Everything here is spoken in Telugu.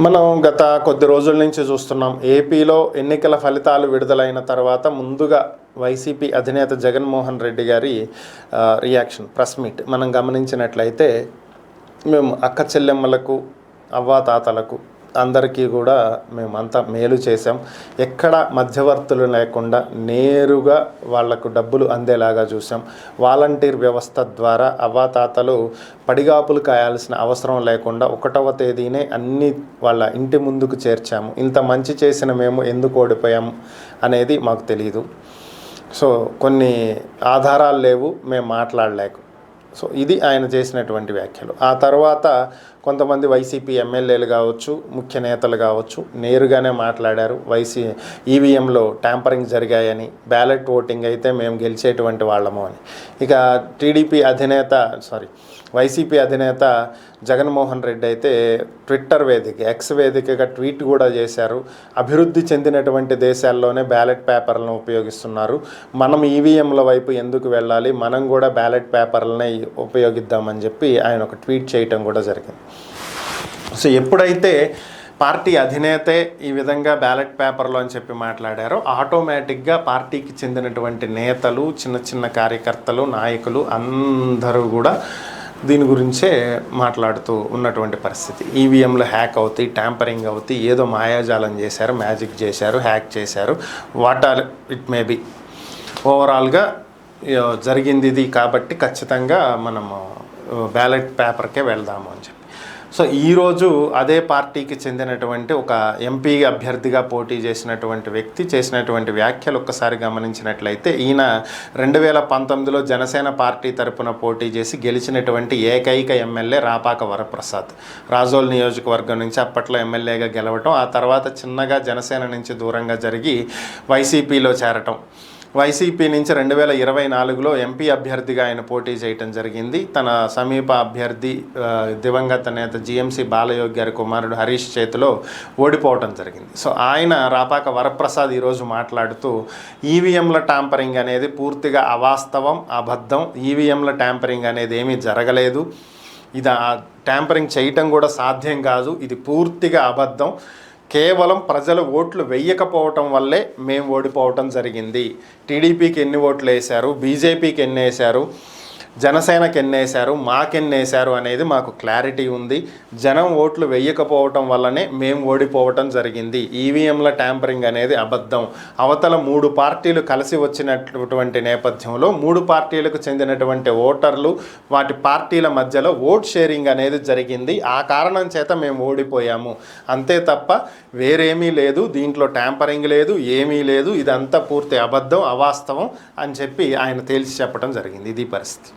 మనం గత కొద్ది రోజుల నుంచి చూస్తున్నాం. ఏపీలో ఎన్నికల ఫలితాలు విడుదలైన తర్వాత ముందుగా వైసీపీ అధినేత జగన్మోహన్ రెడ్డి గారి రియాక్షన్ ప్రెస్ మీట్ మనం గమనించినట్లయితే, మేము అక్క చెల్లెమ్మలకు, అవ్వాతాతలకు అందరికీ కూడా మేమంతా మేలు చేశాం, ఎక్కడ మధ్యవర్తులు లేకుండా నేరుగా వాళ్లకు డబ్బులు అందేలాగా చూసాం, వాలంటీర్ వ్యవస్థ ద్వారా అవ్వాతాతలు పడిగాపులు కాయాల్సిన అవసరం లేకుండా 1వ తేదీనే అన్ని వాళ్ళ ఇంటి ముందుకు చేర్చాము, ఇంత మంచి చేసిన మేము ఎందుకు ఓడిపోయాము అనేది మాకు తెలియదు. సో కొన్ని ఆధారాలు లేవు, మేము మాట్లాడలేక. సో ఇది ఆయన చేసినటువంటి వ్యాఖ్యలు. ఆ తర్వాత కొంతమంది వైసీపీ ఎమ్మెల్యేలు కావచ్చు, ముఖ్య నేతలు కావచ్చు నేరుగానే మాట్లాడారు. ఈవీఎంలో ట్యాంపరింగ్ జరిగాయని, బ్యాలెట్ ఓటింగ్ అయితే మేము గెలిచేటువంటి వాళ్ళము అని. ఇక వైసీపీ అధినేత జగన్మోహన్ రెడ్డి అయితే ట్విట్టర్ వేదిక, ఎక్స్ వేదికగా ట్వీట్ కూడా చేశారు. అభివృద్ధి చెందినటువంటి దేశాల్లోనే బ్యాలెట్ పేపర్లను ఉపయోగిస్తున్నారు, మనం ఈవీఎంల వైపు ఎందుకు వెళ్ళాలి, మనం కూడా బ్యాలెట్ పేపర్లనే ఉపయోగిద్దామని చెప్పి ఆయన ఒక ట్వీట్ చేయటం కూడా జరిగింది. సో ఎప్పుడైతే పార్టీ అధినేతే ఈ విధంగా బ్యాలెట్ పేపర్లో అని చెప్పి మాట్లాడారో, ఆటోమేటిక్గా పార్టీకి చెందినటువంటి నేతలు, చిన్న చిన్న కార్యకర్తలు, నాయకులు అందరూ కూడా దీని గురించే మాట్లాడుతూ ఉన్నటువంటి పరిస్థితి. ఈవీఎంలు హ్యాక్ అవుతాయి, ట్యాంపరింగ్ అవుతాయి, ఏదో మాయాజాలం చేశారు, మ్యాజిక్ చేశారు, హ్యాక్ చేశారు, what are it may be, ఓవరాల్గా జరిగింది ఇది కాబట్టి ఖచ్చితంగా మనము బ్యాలెట్ పేపర్కే వెళ్దాము అని చెప్పి. సో ఈరోజు అదే పార్టీకి చెందినటువంటి ఒక ఎంపీ అభ్యర్థిగా పోటీ చేసినటువంటి వ్యక్తి చేసినటువంటి వ్యాఖ్యలు ఒక్కసారి గమనించినట్లయితే, ఈయన 2019లో జనసేన పార్టీ తరపున పోటీ చేసి గెలిచినటువంటి ఏకైక ఎమ్మెల్యే రాపాక వరప్రసాద్. రాజోల్ నియోజకవర్గం నుంచి అప్పట్లో ఎమ్మెల్యేగా గెలవటం, ఆ తర్వాత చిన్నగా జనసేన నుంచి దూరంగా జరిగి వైసీపీలో చేరటం. వైసీపీ నుంచి 2024లో ఎంపీ అభ్యర్థిగా ఆయన పోటీ చేయటం జరిగింది. తన సమీప అభ్యర్థి దివంగత నేత జీఎంసీ బాలయోగి గారి కుమారుడు హరీష్ చేతిలో ఓడిపోవటం జరిగింది. సో ఆయన రాపాక వరప్రసాద్ ఈరోజు మాట్లాడుతూ, ఈవీఎంల ట్యాంపరింగ్ అనేది పూర్తిగా అవాస్తవం, అబద్ధం, ఈవీఎంల ట్యాంపరింగ్ అనేది ఏమీ జరగలేదు, ఇది ట్యాంపరింగ్ చేయటం కూడా సాధ్యం కాదు, ఇది పూర్తిగా అబద్ధం, కేవలం ప్రజలు ఓట్లు వేయకపోవటం వల్లే మేము ఓడిపోవటం జరిగింది. టీడీపీకి ఎన్ని ఓట్లు వేశారు, బీజేపీకి ఎన్ని వేశారు, జనసేనకి ఎన్ని వేశారు, మాకెన్ని వేశారు అనేది మాకు క్లారిటీ ఉంది. జనం ఓట్లు వేయకపోవటం వల్లనే మేము ఓడిపోవటం జరిగింది. ఈవీఎంల ట్యాంపరింగ్ అనేది అబద్ధం. అవతల 3 పార్టీలు కలిసి వచ్చినటువంటి నేపథ్యంలో 3 పార్టీలకు చెందినటువంటి ఓటర్లు, వాటి పార్టీల మధ్యలో ఓట్ షేరింగ్ అనేది జరిగింది. ఆ కారణం చేత మేము ఓడిపోయాము, అంతే తప్ప వేరేమీ లేదు, దీంట్లో ట్యాంపరింగ్ లేదు, ఏమీ లేదు, ఇదంతా పూర్తి అబద్ధం, అవాస్తవం అని చెప్పి ఆయన తేల్చి చెప్పడం జరిగింది. ఇది పరిస్థితి.